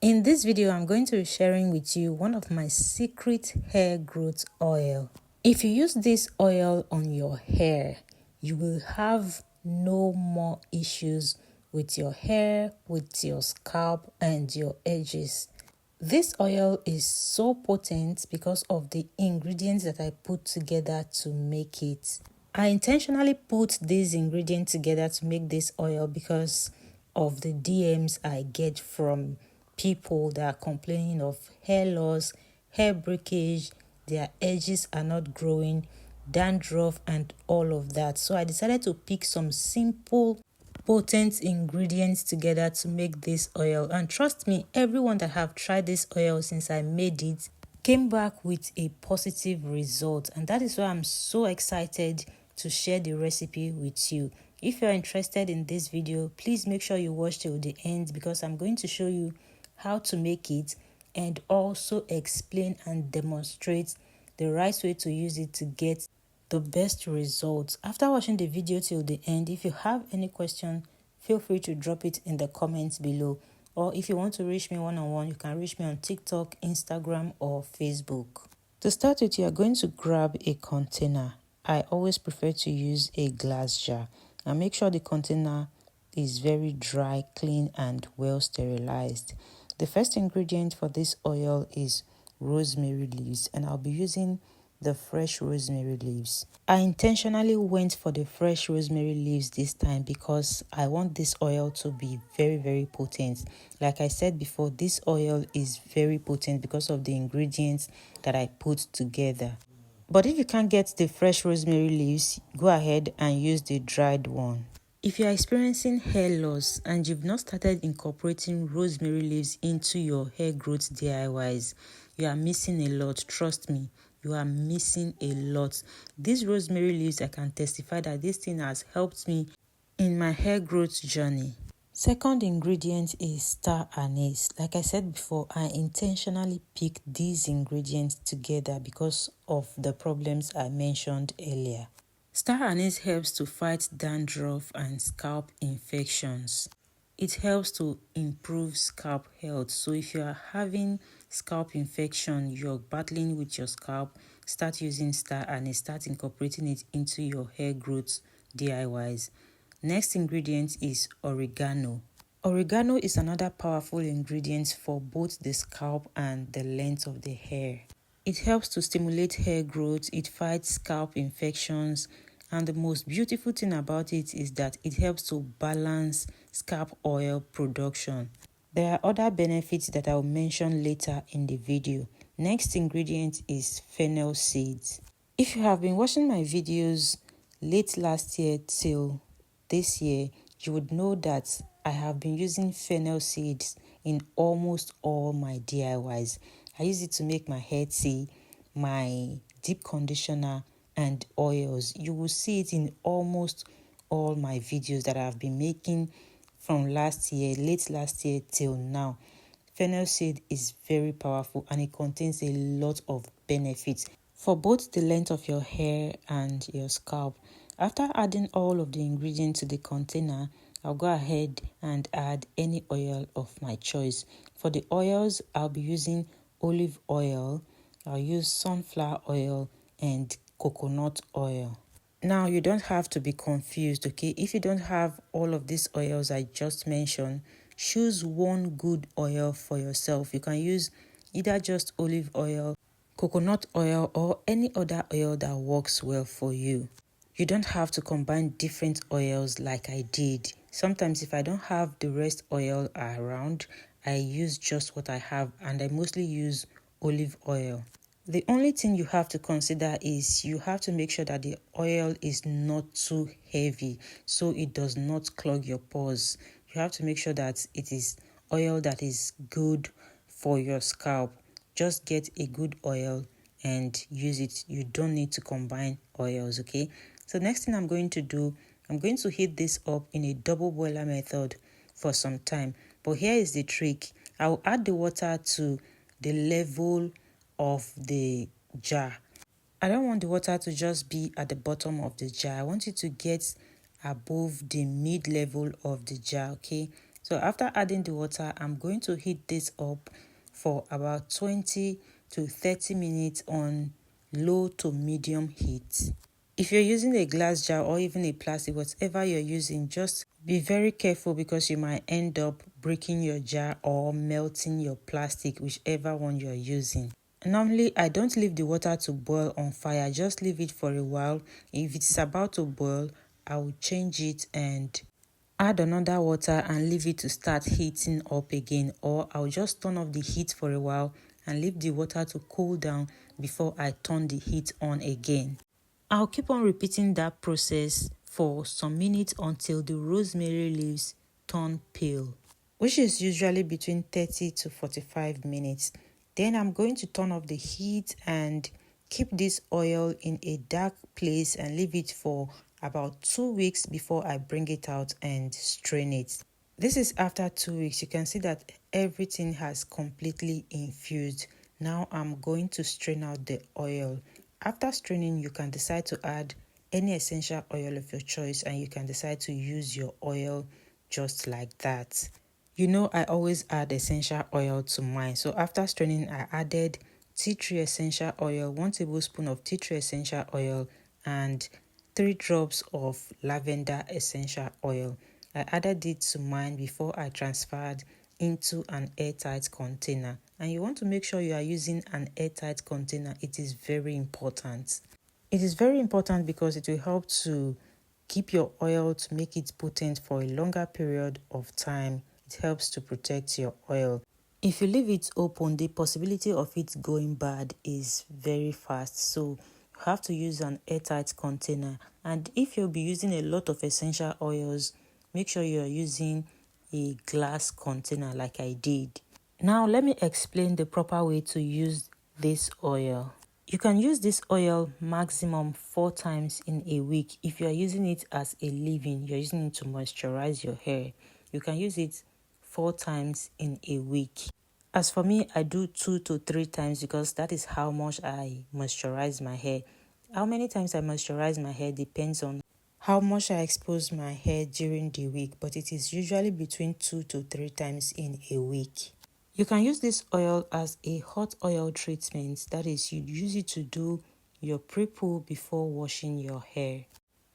In this video, I'm going to be sharing with you one of my secret hair growth oil. If you use this oil on your hair, you will have no more issues with your hair, with your scalp and your edges. This oil is so potent because of the ingredients that I put together to make it. I intentionally put these ingredients together to make this oil because of the DMs I get from people that are complaining of hair loss, hair breakage, their edges are not growing, dandruff and all of that. So I decided to pick some simple potent ingredients together to make this oil, and trust me, everyone that have tried this oil since I made it came back with a positive result, and that is why I'm so excited to share the recipe with you. If you're interested in this video, please make sure you watch till the end because I'm going to show you how to make it and also explain and demonstrate the right way to use it to get the best results. After watching the video till the end, if you have any question, feel free to drop it in the comments below. Or if you want to reach me one-on-one, you can reach me on TikTok, Instagram, or Facebook. To start with, you are going to grab a container. I always prefer to use a glass jar. And make sure the container is very dry, clean, and well sterilized. The first ingredient for this oil is rosemary leaves, and I'll be using the fresh rosemary leaves. I intentionally went for the fresh rosemary leaves this time because I want this oil to be very potent. Like I said before, this oil is very potent because of the ingredients that I put together. But if you can't get the fresh rosemary leaves, go ahead and use the dried one. If you are experiencing hair loss and you've not started incorporating rosemary leaves into your hair growth DIYs, you are missing a lot. Trust me, you are missing a lot. These rosemary leaves, I can testify that this thing has helped me in my hair growth journey. Second ingredient is star anise. Like I said before, I intentionally picked these ingredients together because of the problems I mentioned earlier. Star anise helps to fight dandruff and scalp infections. It helps to improve scalp health. So if you are having scalp infection, you're battling with your scalp, start using star anise, start incorporating it into your hair growth DIYs. Next ingredient is oregano. Oregano is another powerful ingredient for both the scalp and the length of the hair. It helps to stimulate hair growth, it fights scalp infections, and the most beautiful thing about it is that it helps to balance scalp oil production. There are other benefits that I will mention later in the video. Next ingredient is fennel seeds. If you have been watching my videos late last year till this year, you would know that I have been using fennel seeds in almost all my DIYs. I use it to make my hair tea, my deep conditioner, and oils. You will see it in almost all my videos that I've been making from last year, late last year till now. Fennel seed is very powerful and it contains a lot of benefits for both the length of your hair and your scalp. After adding all of the ingredients to the container, I'll go ahead and add any oil of my choice. For the oils, I'll be using olive oil, I'll use sunflower oil, and coconut oil. Now, you don't have to be confused, okay? If you don't have all of these oils I just mentioned, choose one good oil for yourself. You can use either just olive oil, coconut oil, or any other oil that works well for you. You don't have to combine different oils like I did. Sometimes if I don't have the rest oil around, I use just what I have, and I mostly use olive oil. The only thing you have to consider is you have to make sure that the oil is not too heavy so it does not clog your pores. You have to make sure that it is oil that is good for your scalp. Just get a good oil and use it. You don't need to combine oils, okay? So next thing I'm going to do, I'm going to heat this up in a double boiler method for some time. But here is the trick. I will add the water to the level of the jar. I don't want the water to just be at the bottom of the jar. I want it to get above the mid-level of the jar, okay? So after adding the water, I'm going to heat this up for about 20 to 30 minutes on low to medium heat. If you're using a glass jar or even a plastic, whatever you're using, just be very careful because you might end up breaking your jar or melting your plastic, whichever one you're using. Normally, I don't leave the water to boil on fire, just leave it for a while. If it's about to boil, I will change it and add another water and leave it to start heating up again, or I'll just turn off the heat for a while and leave the water to cool down before I turn the heat on again. I'll keep on repeating that process for some minutes until the rosemary leaves turn pale, which is usually between 30 to 45 minutes. Then I'm going to turn off the heat and keep this oil in a dark place and leave it for about 2 weeks before I bring it out and strain it. This is after 2 weeks. You can see that everything has completely infused. Now I'm going to strain out the oil. After straining, you can decide to add any essential oil of your choice and you can decide to use your oil just like that. You know, I always add essential oil to mine. So after straining, I added tea tree essential oil, 1 tablespoon of tea tree essential oil, and 3 drops of lavender essential oil. I added it to mine before I transferred into an airtight container. And you want to make sure you are using an airtight container. It is very important. It is very important because it will help to keep your oil to make it potent for a longer period of time. It helps to protect your oil. If you leave it open, the possibility of it going bad is very fast. So you have to use an airtight container. And if you'll be using a lot of essential oils, make sure you are using a glass container like I did. Now let me explain the proper way to use this oil. You can use this oil maximum 4 times in a week. If you are using it as a leave-in, you're using it to moisturize your hair, you can use it 4 times in a week. As for me, I do 2 to 3 times because that is how much I moisturize my hair. How many times I moisturize my hair depends on how much I expose my hair during the week, but it is usually between 2 to 3 times in a week. You can use this oil as a hot oil treatment. That is, you use it to do your pre-poo before washing your hair.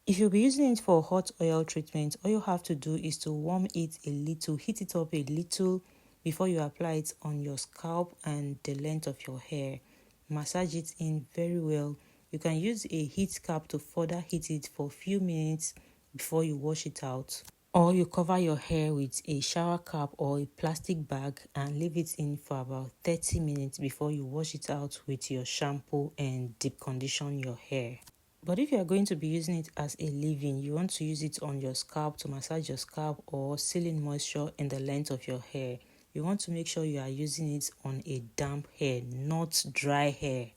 If you'll be using it for hot oil treatment, all you have to do is to warm it a little, heat it up a little before you apply it on your scalp and the length of your hair. Massage it in very well. You can use a heat cap to further heat it for a few minutes before you wash it out. Or you cover your hair with a shower cap or a plastic bag and leave it in for about 30 minutes before you wash it out with your shampoo and deep condition your hair. But if you are going to be using it as a leave-in, you want to use it on your scalp to massage your scalp or seal in moisture in the length of your hair. You want to make sure you are using it on a damp hair, not dry hair.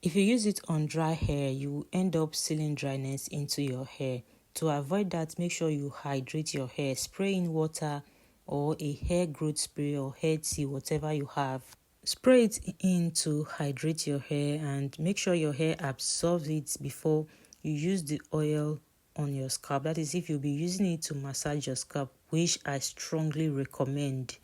If you use it on dry hair, you will end up sealing dryness into your hair. To avoid that, make sure you hydrate your hair. Spray in water or a hair growth spray or hair tea, whatever you have. Spray it in to hydrate your hair and make sure your hair absorbs it before you use the oil on your scalp. That is if you'll be using it to massage your scalp, which I strongly recommend.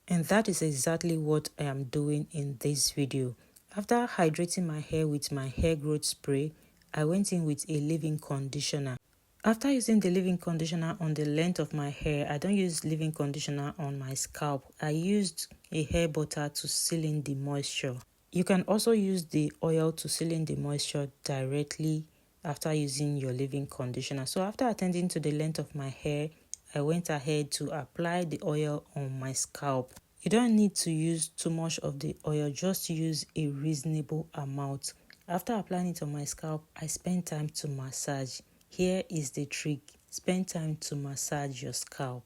And that is exactly what I am doing in this video. After hydrating my hair with my hair growth spray, I went in with a leave-in conditioner. After using the leave-in conditioner on the length of my hair, I don't use leave-in conditioner on my scalp. I used a hair butter to seal in the moisture. You can also use the oil to seal in the moisture directly after using your leave-in conditioner. So after attending to the length of my hair, I went ahead to apply the oil on my scalp. You don't need to use too much of the oil, just use a reasonable amount. After applying it on my scalp, I spent time to massage. Here is the trick. Spend time to massage your scalp.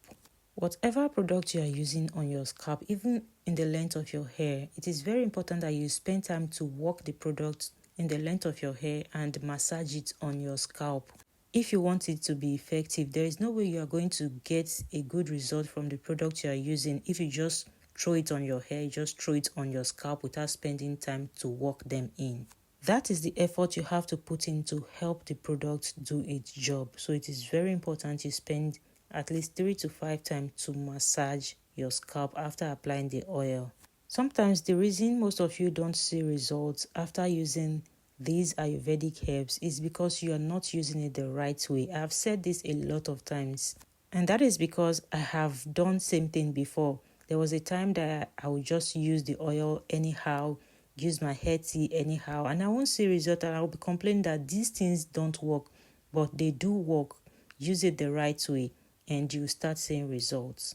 Whatever product you are using on your scalp, even in the length of your hair, it is very important that you spend time to work the product in the length of your hair and massage it on your scalp. If you want it to be effective, there is no way you are going to get a good result from the product you are using if you just throw it on your hair, just throw it on your scalp without spending time to work them in. That is the effort you have to put in to help the product do its job. So it is very important you spend at least 3 to 5 times to massage your scalp after applying the oil. Sometimes the reason most of you don't see results after using these Ayurvedic herbs is because you are not using it the right way. I've said this a lot of times, and that is because I have done same thing before. There was a time that I would just use the oil anyhow, use my hair tea anyhow, and I won't see result, and I'll be complaining that these things don't work, but they do work. Use it the right way and you start seeing results.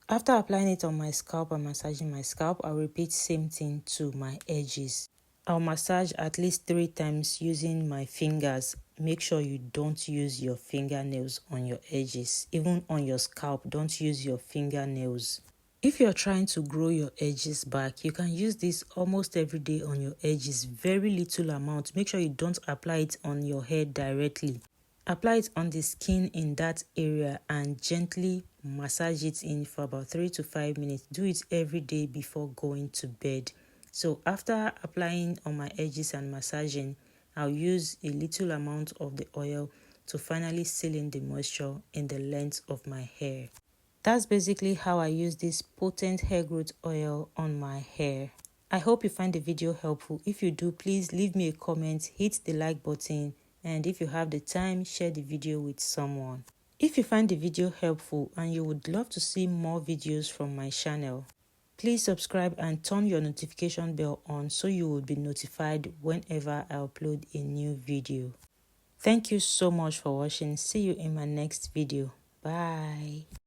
After applying it on my scalp and massaging my scalp, I'll repeat same thing to my edges. I'll massage at least 3 times using my fingers. Make sure you don't use your fingernails on your edges. Even on your scalp, don't use your fingernails. If you're trying to grow your edges back, you can use this almost every day on your edges. Very little amount. Make sure you don't apply it on your head directly. Apply it on the skin in that area and gently massage it in for about 3 to 5 minutes. Do it every day before going to bed. So after applying on my edges and massaging, I'll use a little amount of the oil to finally seal in the moisture in the length of my hair. That's basically how I use this potent hair growth oil on my hair. I hope you find the video helpful. If you do, please leave me a comment, hit the like button, and if you have the time, share the video with someone. If you find the video helpful and you would love to see more videos from my channel, please subscribe and turn your notification bell on so you will be notified whenever I upload a new video. Thank you so much for watching. See you in my next video. Bye.